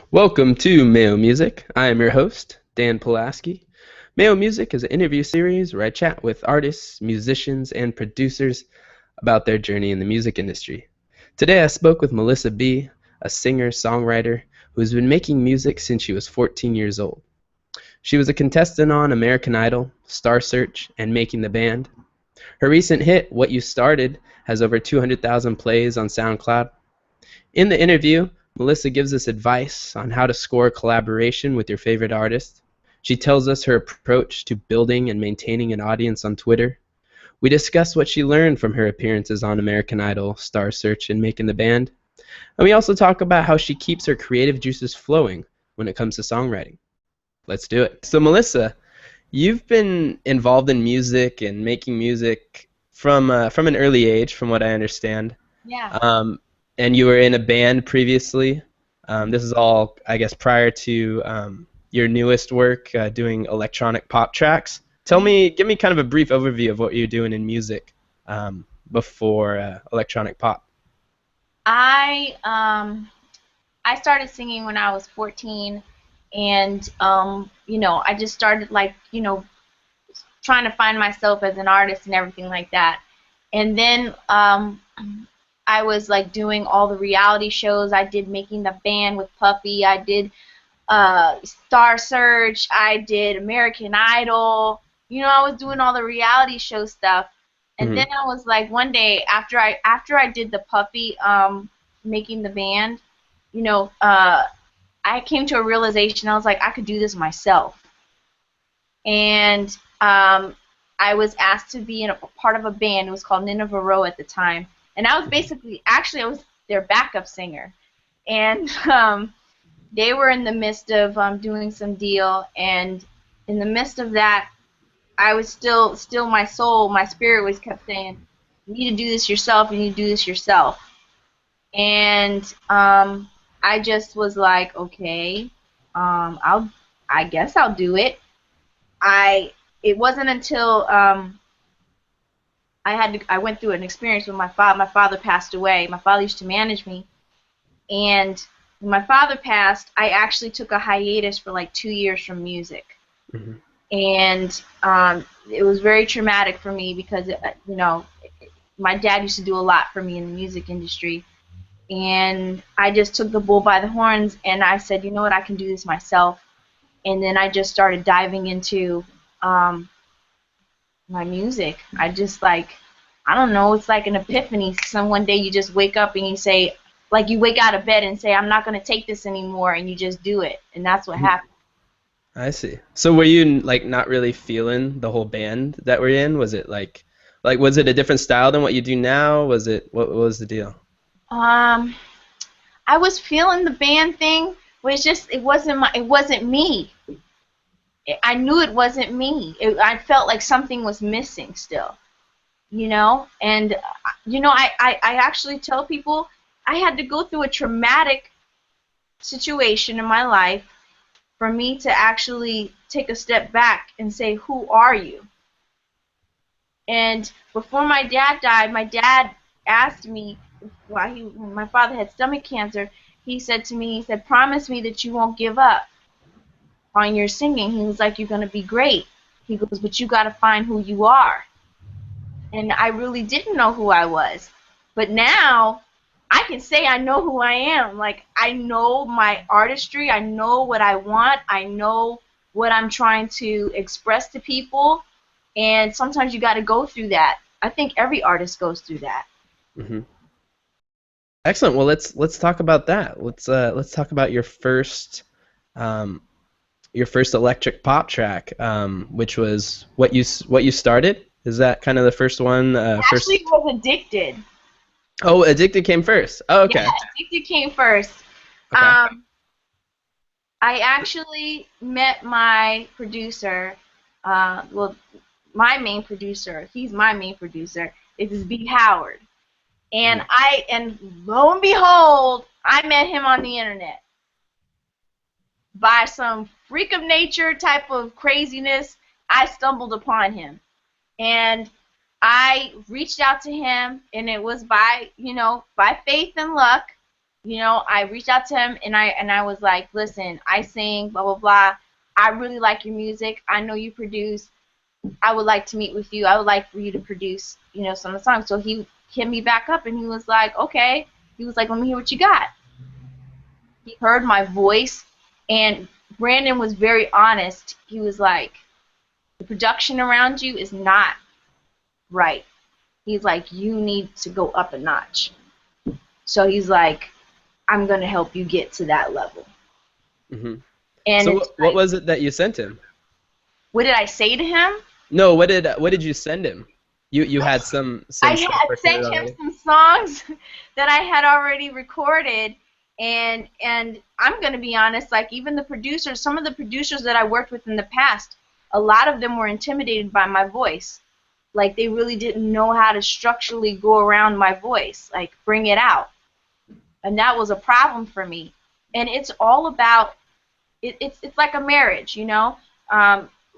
Welcome to Mayo Music. I am your host, Dan Pulaski. Mayo Music is an interview series where I chat with artists, musicians, and producers about their journey in the music industry. Today I spoke with Melissa B., a singer-songwriter who has been making music since she was 14 years old. She was a contestant on American Idol, Star Search, and Making the Band. Her recent hit, What You Started, has over 200,000 plays on SoundCloud. In the interview, Melissa gives us advice on how to score a collaboration with your favorite artist. She tells us her approach to building and maintaining an audience on Twitter. We discuss what she learned from her appearances on American Idol, Star Search, and Making the Band. And we also talk about how she keeps her creative juices flowing when it comes to songwriting. Let's do it. So, Melissa, you've been involved in music and making music from an early age, from what I understand. Yeah. Um, and you were in a band previously. This is all, I guess, prior to your newest work, doing electronic pop tracks. Give me kind of a brief overview of what you're doing in music before electronic pop. I started singing when I was 14, and I just started trying to find myself as an artist and everything like that. And then I was like doing all the reality shows. I did Making the Band with Puffy. I did Star Search. I did American Idol. I was doing all the reality show stuff. And Hmm. then I was like, one day after I did the Puffy Making the Band, I came to a realization. I was like, I could do this myself. And I was asked to be in a part of a band. It was called Nineveh Row at the time, and I was I was their backup singer, and they were in the midst of doing some deal, and in the midst of that, I was still my soul, my spirit was kept saying, "You need to do this yourself. You need to do this yourself." And I just was like, okay, I guess I'll do it. I It wasn't until I went through an experience with my father. My father passed away. My father used to manage me, and when my father passed, I actually took a hiatus for like 2 years from music, Hmm. and it was very traumatic for me because my dad used to do a lot for me in the music industry, and I just took the bull by the horns and I said, you know what, I can do this myself, and then I just started diving into um, my music. I don't know, it's like an epiphany. Some one day you just wake up and you say, like you wake out of bed and say, I'm not going to take this anymore, and you just do it. And that's what happened. I see. So were you like not really feeling the whole band that we're in? Was it like was it a different style than what you do now? What was the deal? Um, I was feeling the band thing, but it wasn't me. I knew it wasn't me. I felt like something was missing still, and I actually tell people I had to go through a traumatic situation in my life for me to actually take a step back and say, who are you? And before my dad died, my dad asked me, when my father had stomach cancer, he said to me, he said, promise me that you won't give up on your singing. He was like, you're going to be great. He goes, but you got to find who you are. And I really didn't know who I was. But now I can say I know who I am. Like, I know my artistry, I know what I want, I know what I'm trying to express to people, and sometimes you got to go through that. I think every artist goes through that. Hmm. Excellent. Well, let's talk about that. Let's talk about um, your first electric pop track, which was what you started. Is that kind of the first one? Actually First. was Addicted. Oh, Addicted came first. Oh, Yeah, okay. Addicted came first. Okay. Um, I actually met my producer, well, my main producer, he's my main producer, is B. Howard. Hmm. And lo and behold, I met him on the internet by some freak of nature type of craziness. I stumbled upon him, and I reached out to him, and it was by faith and luck. I reached out to him, and I was like, listen, I sing, blah, blah, blah. I really like your music. I know you produce. I would like to meet with you. I would like for you to produce, some of the songs. So he hit me back up, and he was like, okay. He was like, let me hear what you got. He heard my voice, and Brandon was very honest. He was like, the production around you is not right. He's like, you need to go up a notch. So he's like, I'm going to help you get to that level. Mm-hmm. And so what was it that you sent him? What did I say to him? No, what did you send him? You had some I stuff had sent him some songs that I had already recorded, and I'm going to be honest, like even the producers, some of the producers that I worked with in the past, a lot of them were intimidated by my voice. Like they really didn't know how to structurally go around my voice, like bring it out. And that was a problem for me. And it's all about, it's like a marriage,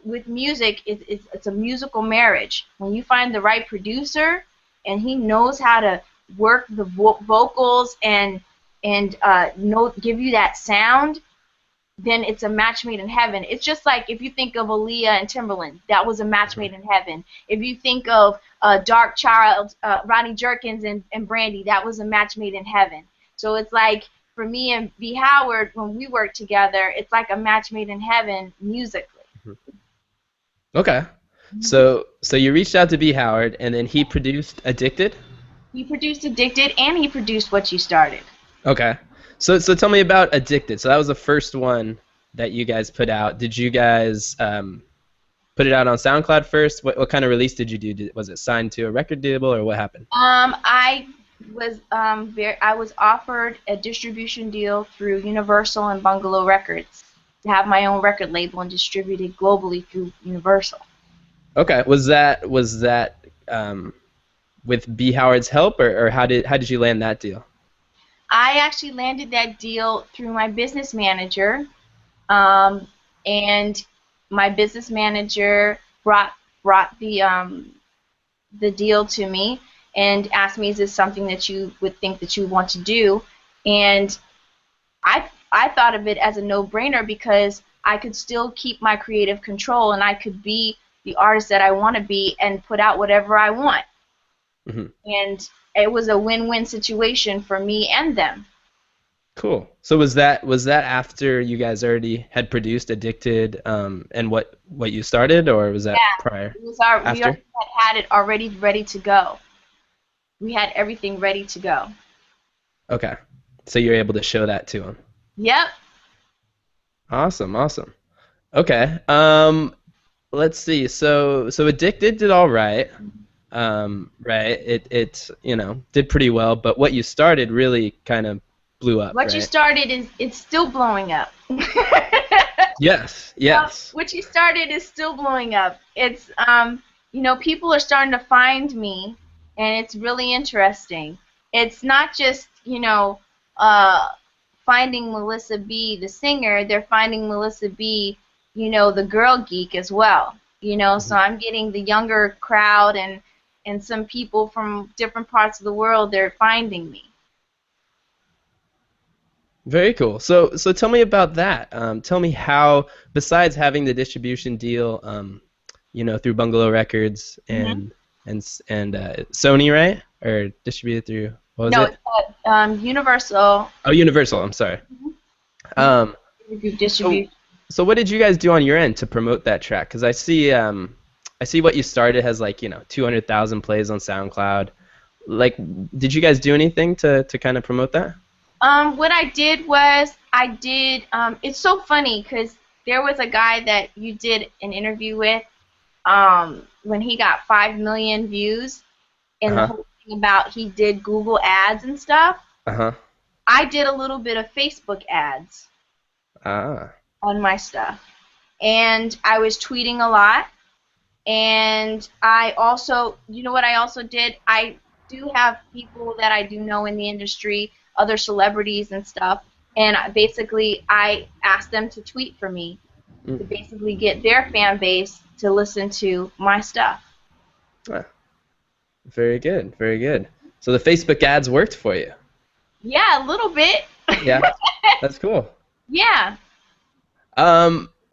with music, it's a musical marriage. When you find the right producer and he knows how to work the vocals and give you that sound, then it's a match made in heaven. It's just like if you think of Aaliyah and Timberland, that was a match made in heaven. If you think of Dark Child, Ronnie Jerkins and Brandy, that was a match made in heaven. So it's like for me and B. Howard, when we work together, it's like a match made in heaven musically. Okay. So you reached out to B. Howard, and then he produced Addicted? He produced Addicted, and he produced What You Started. Okay. So tell me about Addicted. So that was the first one that you guys put out. Did you guys put it out on SoundCloud first? What kind of release did you do? Was it signed to a record label, or what happened? I was offered a distribution deal through Universal and Bungalow Records to have my own record label and distribute it globally through Universal. Okay. Was that with B. Howard's help, or how did you land that deal? I actually landed that deal through my business manager, and my business manager brought the deal to me and asked me, is this something that you would think that you want to do? And I thought of it as a no-brainer because I could still keep my creative control and I could be the artist that I want to be and put out whatever I want. Mm-hmm. And it was a win-win situation for me and them. Cool. So was that after you guys already had produced Addicted and what you started, or was that prior? It was after? We had it already ready to go. We had everything ready to go. Okay. So you're able to show that to him. Yep. Awesome. Okay. Let's see. So Addicted did all right. Right. It did pretty well, but what you started really kind of blew up. What you started it's still blowing up. Yes. What you started is still blowing up. It's people are starting to find me, and it's really interesting. It's not just finding Melissa B, the singer. They're finding Melissa B, the girl geek as well. Mm-hmm. So I'm getting the younger crowd and some people from different parts of the world. They're finding me. Very cool. So tell me about that. Tell me how, besides having the distribution deal, through Bungalow Records and Sony, right? Or distributed through what was it? No, Universal. Oh, Universal. I'm sorry. Mm-hmm. Distribution. So what did you guys do on your end to promote that track? Because I see what you started has 200,000 plays on SoundCloud. Did you guys do anything to kind of promote that? What I did was it's so funny because there was a guy that you did an interview with when he got 5 million views, and the whole thing about he did Google ads and stuff. I did a little bit of Facebook ads on my stuff, and I was tweeting a lot, and I also, what I also did? I do have people that I do know in the industry, other celebrities and stuff, and I asked them to tweet for me to basically get their fan base to listen to my stuff. Very good. So the Facebook ads worked for you? Yeah, a little bit. Yeah, that's cool. Yeah.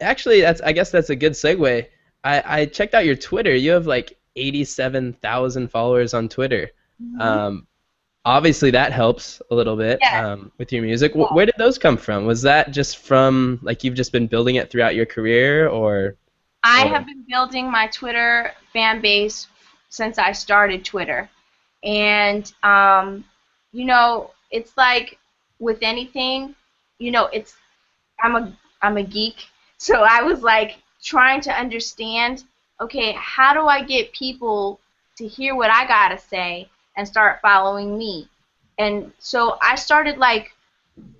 Actually, I guess that's a good segue. I checked out your Twitter. You have like 87,000 followers on Twitter. Hmm. Um, Obviously that helps a little bit Yes. with your music. Yes. Where did those come from? Was that just from like you've just been building it throughout your career, I or? have been building my Twitter fan base since I started Twitter. And it's like with anything, it's I'm a geek. So I was like trying to understand, okay, how do I get people to hear what I gotta say and start following me? And so I started like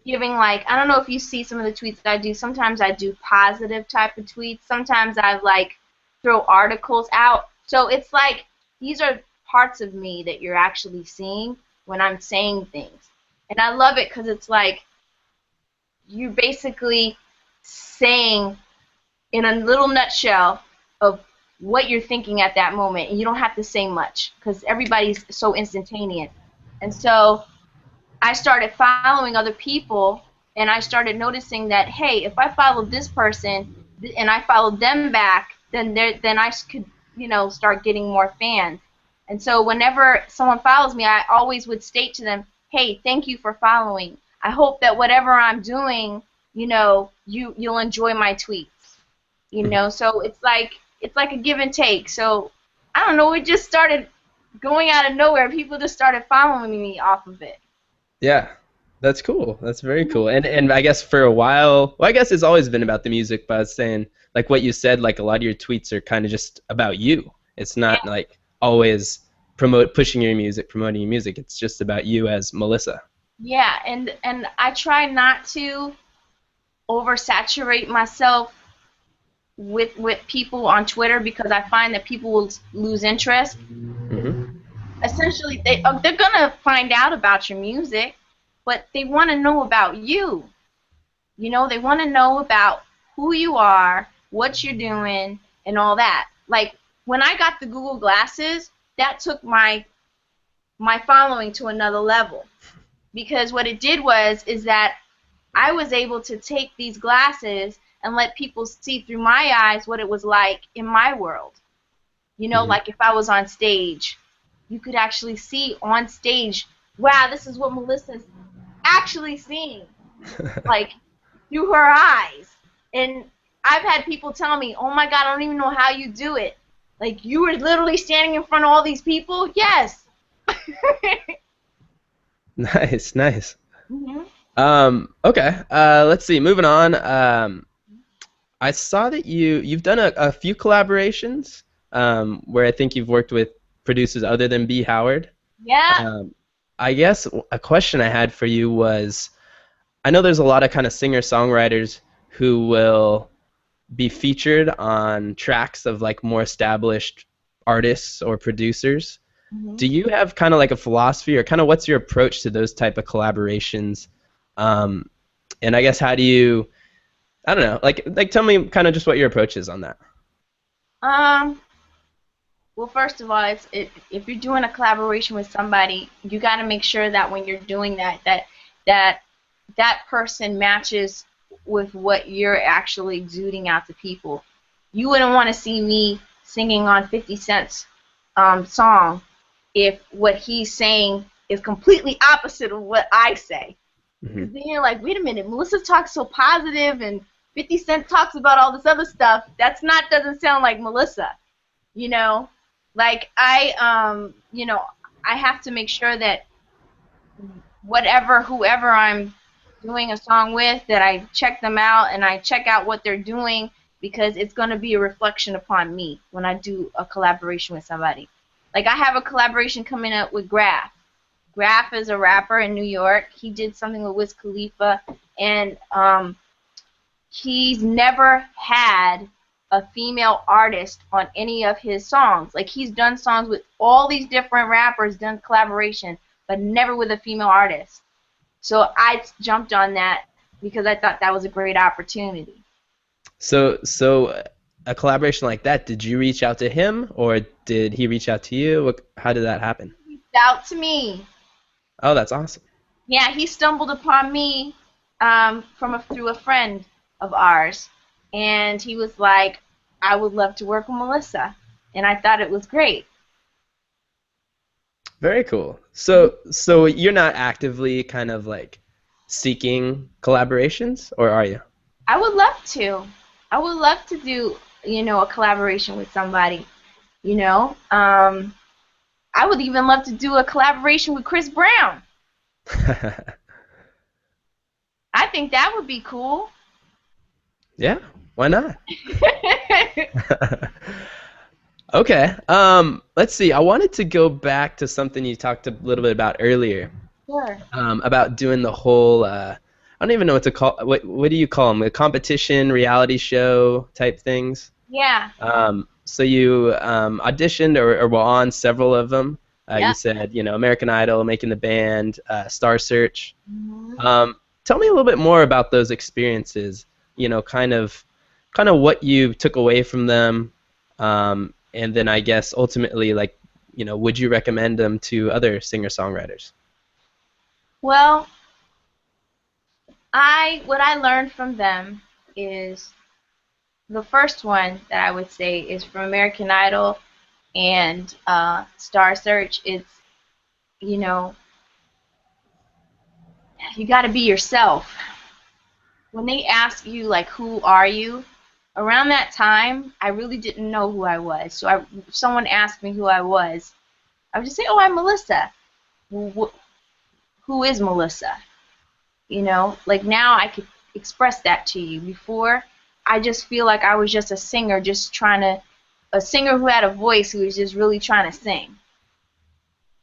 giving like I don't know if you see some of the tweets that I do. Sometimes I do positive type of tweets. Sometimes I like throw articles out. So it's like these are parts of me that you're actually seeing when I'm saying things. And I love it because it's like you're basically saying in a little nutshell of what you're thinking at that moment, and you don't have to say much because everybody's so instantaneous. And so I started following other people, and I started noticing that hey, if I followed this person and I followed them back, then I could start getting more fans. And so whenever someone follows me, I always would state to them, hey, thank you for following. I hope that whatever I'm doing, you'll enjoy my tweets. So it's like a give and take. So I don't know, it just started going out of nowhere. People just started following me off of it. Yeah, that's cool. That's very cool. And I guess for a while, well, I guess it's always been about the music, but I was saying like what you said, like a lot of your tweets are kind of just about you. It's not like always pushing your music, promoting your music. It's just about you as Melissa. Yeah, and I try not to oversaturate myself with people on Twitter because I find that people will lose interest. Hmm. Essentially, they're gonna find out about your music, but they want to know about you. They want to know about who you are, what you're doing, and all that. Like when I got the Google Glasses, that took my following to another level because what it did was is that I was able to take these glasses and let people see through my eyes what it was like in my world. Hmm. Like if I was on stage, you could actually see on stage, wow, this is what Melissa's actually seeing, like through her eyes. And I've had people tell me, oh my God, I don't even know how you do it. Like you were literally standing in front of all these people? Yes. Nice, nice. Hmm. Okay. Let's see. Moving on. I saw that you've done a few collaborations where I think you've worked with producers other than B. Howard. Yeah. Um, I guess a question I had for you was, I know there's a lot of kind of singer-songwriters who will be featured on tracks of like more established artists or producers. Hmm. Do you have kind of like a philosophy or kind of what's your approach to those type of collaborations? Um, and I guess how do you, I don't know, like tell me kind of just what your approach is on that. Um, well, first of all, if you're doing a collaboration with somebody, you got to make sure that when you're doing that that person matches with what you're actually exuding out to people. You wouldn't want to see me singing on 50 Cent's song if what he's saying is completely opposite of what I say. Hmm. Because then you're like, wait a minute, Melissa talks so positive and 50 Cent talks about all this other stuff. That's not doesn't sound like Melissa, you know. Like I have to make sure that whoever I'm doing a song with, that I check them out and I check out what they're doing because it's going to be a reflection upon me when I do a collaboration with somebody. Like I have a collaboration coming up with Graf. Graf is a rapper in New York. He did something with Wiz Khalifa, and he's never had a female artist on any of his songs. Like he's done songs with all these different rappers, done collaboration, but never with a female artist. So I jumped on that because I thought that was a great opportunity. So a collaboration like that, did you reach out to him or did he reach out to you? How did that happen? Reached out to me. Oh, that's awesome. Yeah, he stumbled upon me through a friend of ours, and he was like, "I would love to work with Melissa," and I thought it was great. Very cool. So you're not actively kind of like seeking collaborations, or are you? I would love to. I would love to do, a collaboration with somebody. You know, I would even love to do a collaboration with Chris Brown. I think that would be cool. Yeah, why not? Okay. Let's see. I wanted to go back to something you talked a little bit about earlier, Sure. about doing the whole. I don't even know what to call. What do you call them? A competition, reality show type things. Yeah. So you auditioned or were on several of them. You Yep. said, American Idol, Making the Band, Star Search. Mhm. Tell me a little bit more about those experiences. Kind of what you took away from them, and then I guess ultimately, like, would you recommend them to other singer-songwriters? Well, what I learned from them is the first one that I would say is from American Idol and Star Search. It's, you know, you got to be yourself. When they ask you, like, who are you? Around that time, I really didn't know who I was. So if someone asked me who I was, I would just say, oh, I'm Melissa. Who is Melissa? Like now I could express that to you. Before, I just feel like I was just a singer, a singer who had a voice who was just really trying to sing.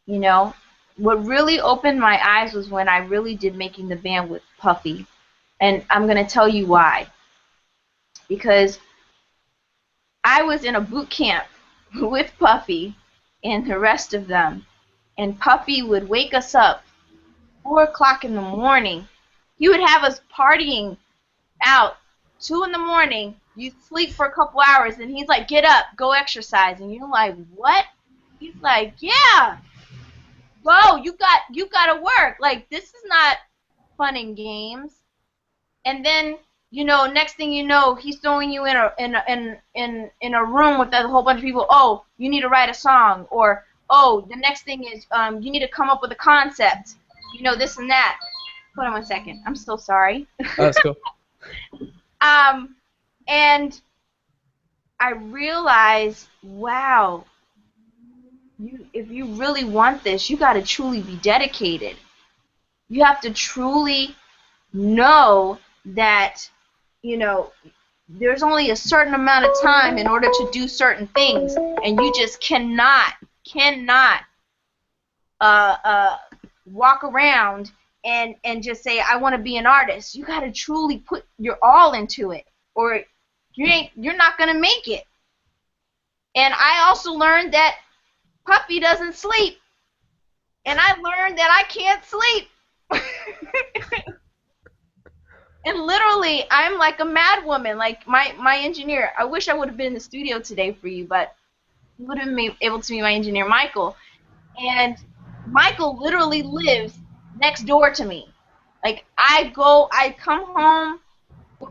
You know, what really opened my eyes was when I really did Making the Band with Puffy, and I'm gonna tell you why. Because I was in a boot camp with Puffy and the rest of them, and Puffy would wake us up 4 o'clock in the morning. He would have us partying out 2 in the morning. You sleep for a couple hours, and he's like, "Get up, go exercise," and you're like, "What?" He's like, "Yeah, go. You got to work. Like this is not fun and games." And then next thing you know, he's throwing you in a room with a whole bunch of people. Oh, you need to write a song, or oh, the next thing is you need to come up with a concept. This and that. Hold on one second. I'm so sorry. Oh, that's cool. Um, and I realized, wow, if you really want this, you got to truly be dedicated. You have to truly know that, you know, there's only a certain amount of time in order to do certain things, and you just cannot uh, uh, walk around and just say, I want to be an artist. You got to truly put your all into it, or you're not gonna make it. And I also learned that Puppy doesn't sleep, and I learned that I can't sleep. And literally, I'm like a mad woman. Like my engineer, I wish I would have been in the studio today for you, but he would have been able to meet my engineer, Michael. And Michael literally lives next door to me. Like I come home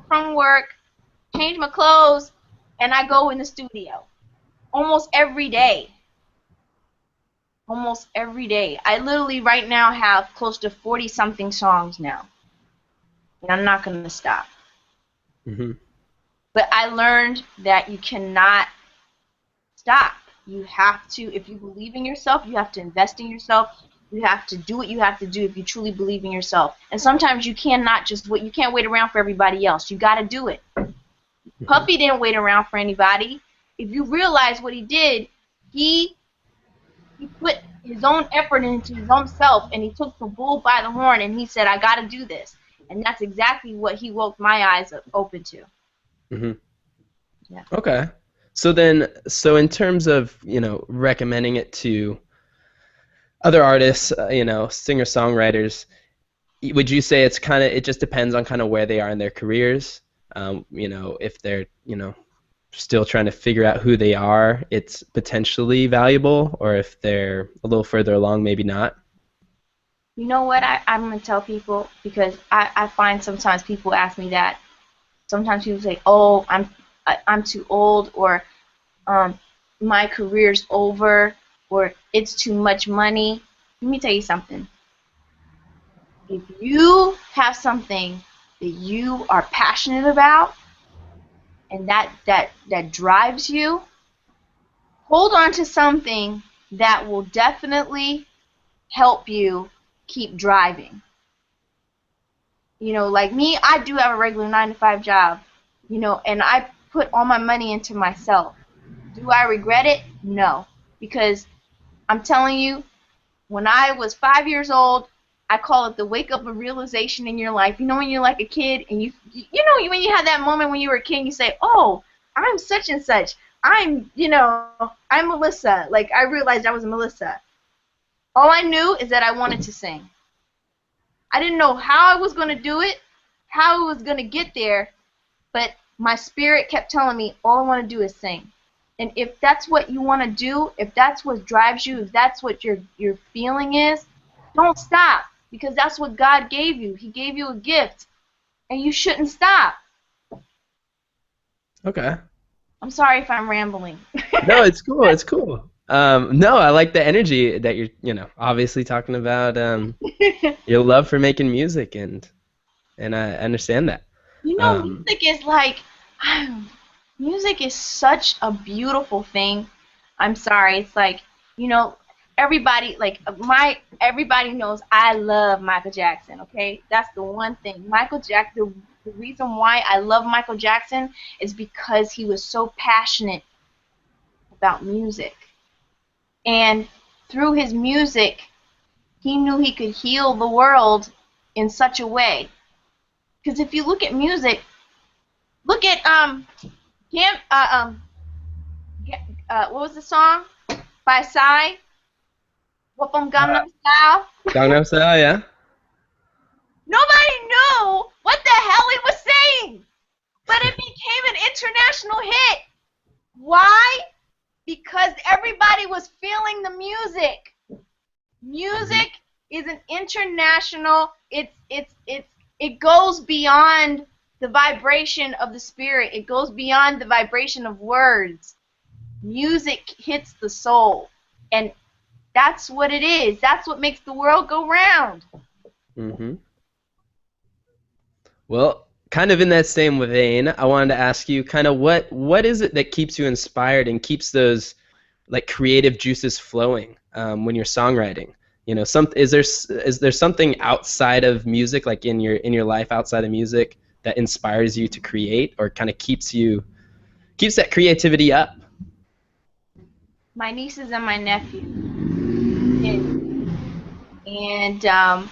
from work, change my clothes, and I go in the studio almost every day. Almost every day. I literally right now have close to 40 something songs now. And I'm not going to stop. Hmm. But I learned that you cannot stop. You have to, if you believe in yourself, you have to invest in yourself. You have to do what you have to do if you truly believe in yourself. And sometimes you cannot just wait. You can't wait around for everybody else. You got to do it. Hmm. Puppy didn't wait around for anybody. If you realize what he did, he put his own effort into his own self, and he took the bull by the horn, and he said, I got to do this. And that's exactly what he woke my eyes open to. Hmm. Yeah. Okay. So in terms of, recommending it to other artists, singer-songwriters, would you say it just depends on kind of where they are in their careers? If they're, still trying to figure out who they are, it's potentially valuable, or if they're a little further along, maybe not. You know what I'm going to tell people? Because I find sometimes people ask me that. Sometimes people say, oh, I'm too old, or um, my career's over, or it's too much money. Let me tell you something. If you have something that you are passionate about and that drives you, hold on to something that will definitely help you keep driving. You know, like me, I do have a regular 9 to 5 job, you know, and I put all my money into myself. Do I regret it? No. Because I'm telling you, when I was 5 years old, I call it the wake up of realization in your life. You know, when you're like a kid and you know, when you had that moment when you were a kid and you say, oh, I'm such and such. I'm Melissa. Like, I realized I was Melissa. All I knew is that I wanted to sing. I didn't know how I was going to do it, how I was going to get there, but my spirit kept telling me all I want to do is sing. And if that's what you want to do, if that's what drives you, if that's what your feeling is, don't stop, because that's what God gave you. He gave you a gift, and you shouldn't stop. Okay. I'm sorry if I'm rambling. No, it's cool. It's cool. No, I like the energy that you're, obviously talking about your love for making music, and I understand that. You know, Um, music is like, music is such a beautiful thing. I'm sorry, it's like, you know, everybody everybody knows I love Michael Jackson. Okay, that's the one thing. Michael Jackson. The reason why I love Michael Jackson is because he was so passionate about music, and through his music, he knew he could heal the world in such a way. Because if you look at music, look at Gam what was the song by Psy? Whoopum uh, Gangnam Style. Gangnam Style, yeah. Nobody knew what the hell he was saying, but it became an international hit. Why? Because everybody was feeling the music. Hmm. Music is an international. It goes beyond the vibration of the spirit. It goes beyond the vibration of words. Music hits the soul, and that's what it is. That's what makes the world go round. Hmm. Well, kind of in that same vein, I wanted to ask you kind of what is it that keeps you inspired and keeps those like creative juices flowing when you're songwriting? Is there something outside of music, like in your life outside of music, that inspires you to create or kind of keeps that creativity up? My nieces and my nephew, and, and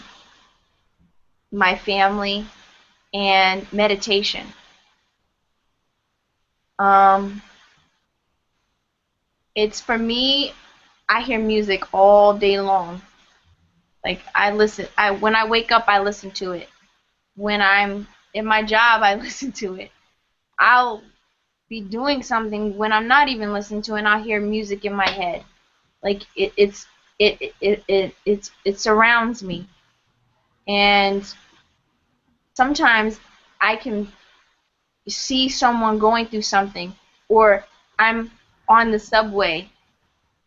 my family, and meditation. Um, it's for me. I hear music all day long. Like I listen. I when I wake up, I listen to it. When I'm in my job, I listen to it. I'll be doing something when I'm not even listening to it, and I'll hear music in my head. Like it surrounds me, and sometimes I can see someone going through something, or I'm on the subway,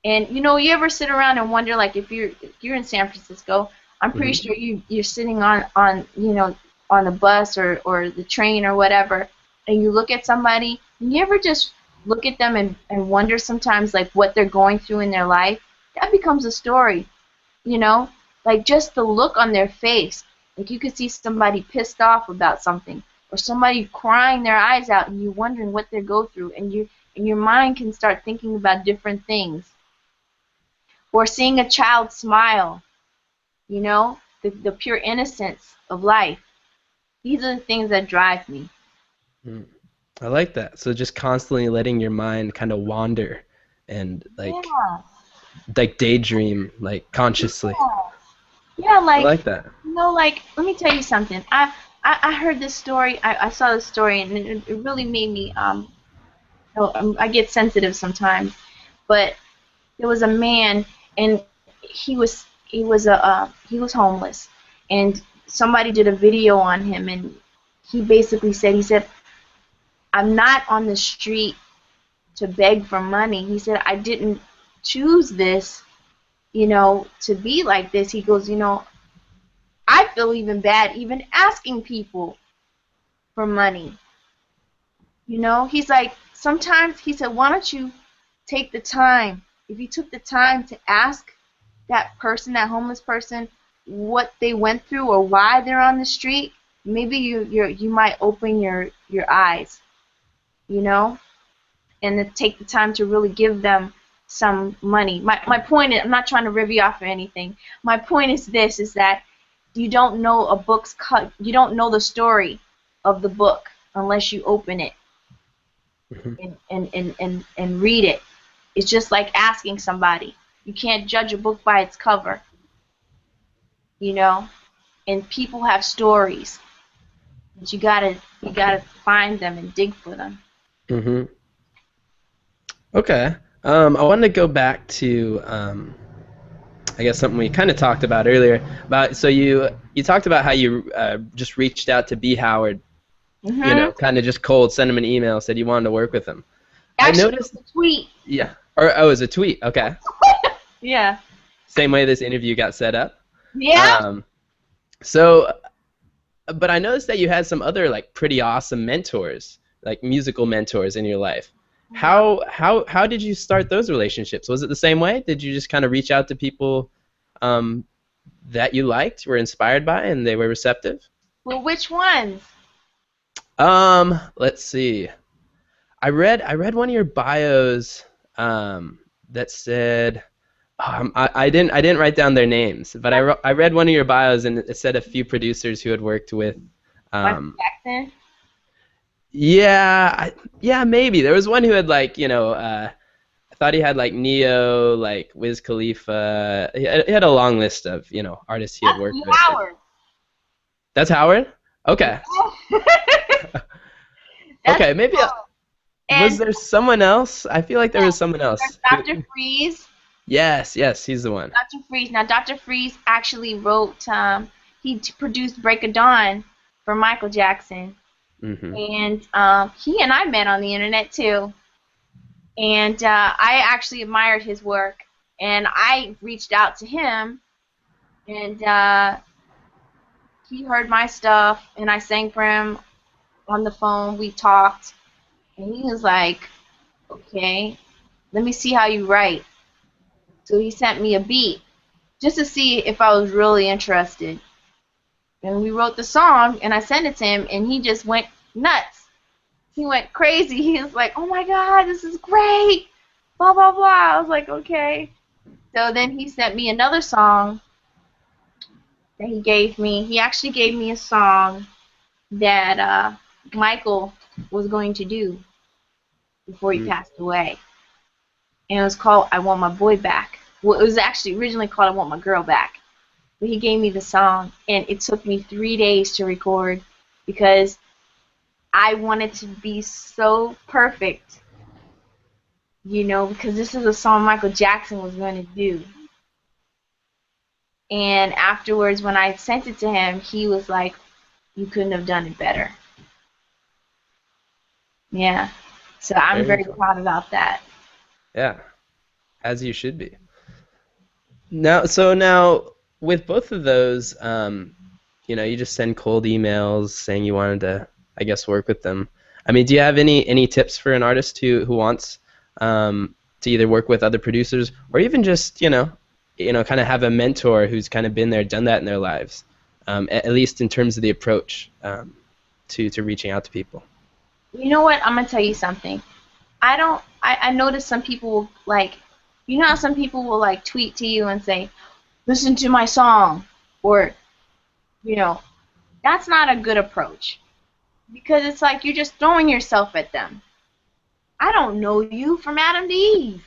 and you know, you ever sit around and wonder, like, if you're in San Francisco, I'm pretty Hmm. sure you're sitting on on the bus or the train or whatever, and you look at somebody, and you ever just look at them and wonder sometimes, like, what they're going through in their life. That becomes a story, you know, like just the look on their face. Like you could see somebody pissed off about something, or somebody crying their eyes out, and you're wondering what they go through, and your mind can start thinking about different things. Or seeing a child smile, you know, the pure innocence of life. These are the things that drive me. Mm. I like that. So just constantly letting your mind kind of wander and Yeah. like daydream like consciously. Yeah, I like, like that. like, let me tell you something. I heard this story. I saw this story, and it really made me I get sensitive sometimes. But there was a man, and he was he was homeless, and somebody did a video on him, and he basically said, I'm not on the street to beg for money. He said, I didn't choose this, to be like this. He goes, I feel even bad even asking people for money. He's like, sometimes, he said, why don't you take the time? If you took the time to ask that person, that homeless person, what they went through or why they're on the street, maybe you might open your eyes, and to take the time to really give them some money. My point is, I'm not trying to riv you off or anything. My point is this, is that you don't know you don't know the story of the book unless you open it and read it. It's just like asking somebody. You can't judge a book by its cover, and people have stories, but you gotta find them and dig for them. Mm-hmm. Okay. I wanted to go back to I guess something we kind of talked about earlier. So you talked about how you just reached out to B. Howard, kind of just cold, sent him an email, said you wanted to work with him. Actually, I noticed it was a tweet. Yeah. Or it was a tweet. Okay. Yeah. Same way this interview got set up. Yeah. But I noticed that you had some other like pretty awesome mentors, like musical mentors in your life. How did you start those relationships? Was it the same way? Did you just kind of reach out to people that you liked, were inspired by, and they were receptive? Well, which ones? Let's see. I read one of your bios that said I didn't write down their names, but I read one of your bios and it said a few producers who had worked with Michael Jackson? Yeah, maybe. There was one who had like, I thought he had like Neo, like Wiz Khalifa. He had a long list of, artists he had worked with. Howard. That's Howard? Okay. Okay, maybe. Was there someone else? I feel like there was someone else. Dr. Freeze. Yes, he's the one. Dr. Freeze. Now, Dr. Freeze actually wrote, he produced Break of Dawn for Michael Jackson. Mm-hmm. And he and I met on the internet, too. And I actually admired his work. And I reached out to him, and he heard my stuff, and I sang for him on the phone. We talked, and he was like, okay, let me see how you write. So he sent me a beat just to see if I was really interested. And we wrote the song, and I sent it to him, and he just went nuts. He went crazy. He was like, oh my God, this is great, blah, blah, blah. I was like, okay. So then he sent me another song that he gave me. He actually gave me a song that Michael was going to do before he passed away. And it was called I Want My Boy Back. Well, it was actually originally called I Want My Girl Back. But he gave me the song, and it took me 3 days to record because I wanted to be so perfect, because this is a song Michael Jackson was going to do. And afterwards, when I sent it to him, he was like, you couldn't have done it better. Yeah. So I'm very proud about that. Yeah, as you should be. Now, with both of those, you just send cold emails saying you wanted to, I guess, work with them. I mean, do you have any tips for an artist who wants to either work with other producers or even just, kind of have a mentor who's kind of been there, done that in their lives, at least in terms of the approach to reaching out to people? You know what? I'm going to tell you something. I noticed some people will, like, how some people will, like, tweet to you and say, listen to my song, or, that's not a good approach, because it's like you're just throwing yourself at them. I don't know you from Adam to Eve.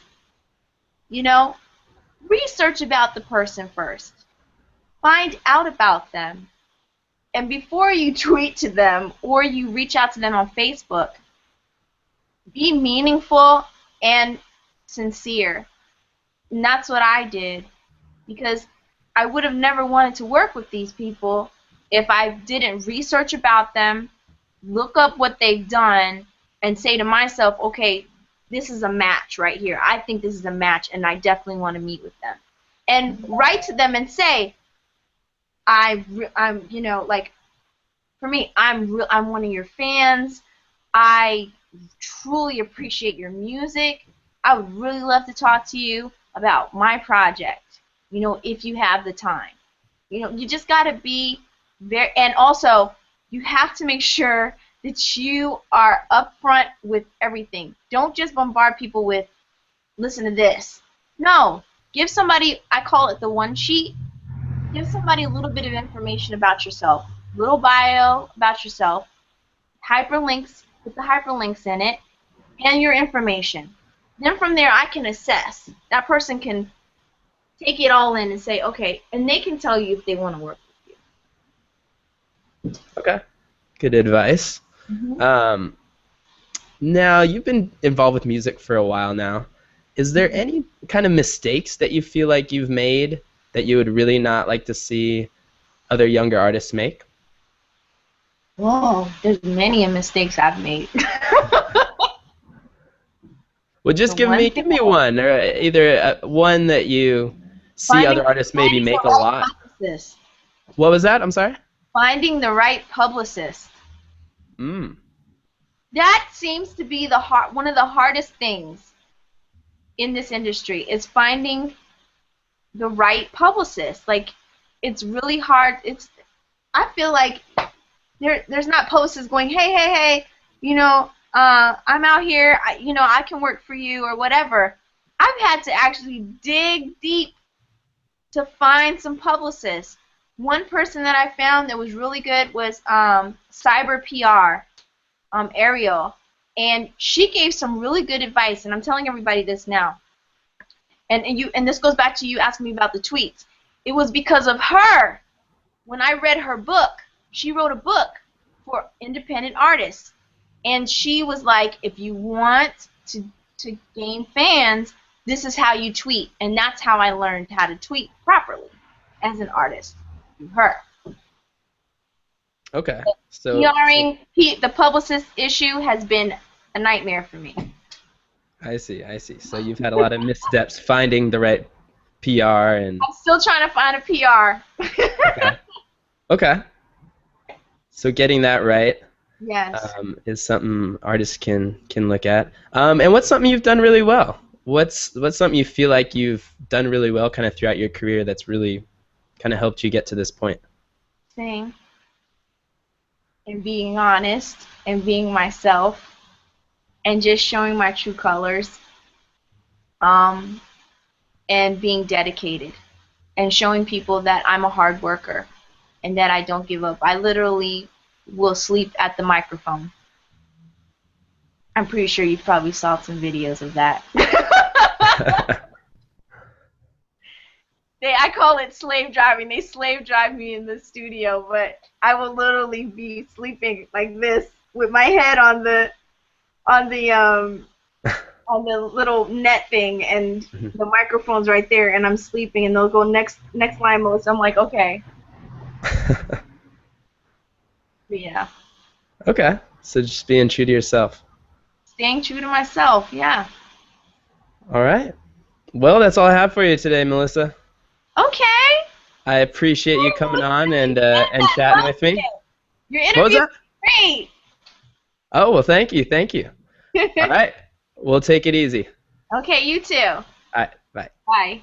Research about the person first. Find out about them. And before you tweet to them or you reach out to them on Facebook, be meaningful and sincere. And that's what I did, because I would have never wanted to work with these people if I didn't research about them, look up what they've done, and say to myself, okay, this is a match right here. I think this is a match, and I definitely want to meet with them. And write to them and say, I'm, you know, like, for me, I'm one of your fans. I truly appreciate your music. I would really love to talk to you about my project, you know, if you have the time. You know, you just got to be very, and also you have to make sure that you are upfront with everything. Don't just bombard people with, listen to this. No, give somebody, I call it the one sheet, give somebody a little bit of information about yourself, little bio about yourself, hyperlinks, put the hyperlinks in it, and your information. Then from there, I can assess. That person can take it all in and say, okay, and they can tell you if they want to work with you. Okay. Good advice. Mm-hmm. Now, you've been involved with music for a while now. Is there any kind of mistakes that you feel like you've made that you would really not like to see other younger artists make? Whoa, there's many mistakes I've made. Well, just give me one, or either one that you see other artists maybe make a lot. Publicist. What was that? I'm sorry? Finding the right publicist. That seems to be one of the hardest things in this industry is finding the right publicist. Like, it's really hard. I feel like there's not publicists going, hey, you know, I'm out here, you know, I can work for you or whatever. I've had to actually dig deep to find some publicists. One person that I found that was really good was Cyber PR, Ariel, and she gave some really good advice, and I'm telling everybody this now. And this goes back to you asking me about the tweets. It was because of her. When I read her book, she wrote a book for independent artists. And she was like, if you want to gain fans, this is how you tweet. And that's how I learned how to tweet properly as an artist, through her. Okay. So the publicist issue has been a nightmare for me. I see. So you've had a lot of missteps finding the right PR, and I'm still trying to find a PR. Okay. So getting that right, yes, is something artists can look at. And what's something you've done really well? What's something you feel like you've done really well kind of throughout your career that's really kind of helped you get to this point? Sing. And being honest and being myself and just showing my true colors, and being dedicated and showing people that I'm a hard worker and that I don't give up. I literally will sleep at the microphone. I'm pretty sure you probably saw some videos of that. I call it slave driving. They slave drive me in the studio, but I will literally be sleeping like this with my head on the little net thing, and the microphone's right there, and I'm sleeping, and they'll go next line, Melissa. I'm like, okay. Yeah. Okay. So just being true to yourself. Staying true to myself, yeah. All right. Well, that's all I have for you today, Melissa. Okay. I appreciate you coming on and chatting with me. Your interview was great. Oh, well, thank you. All right. We'll take it easy. Okay, you too. All right. Bye. Bye.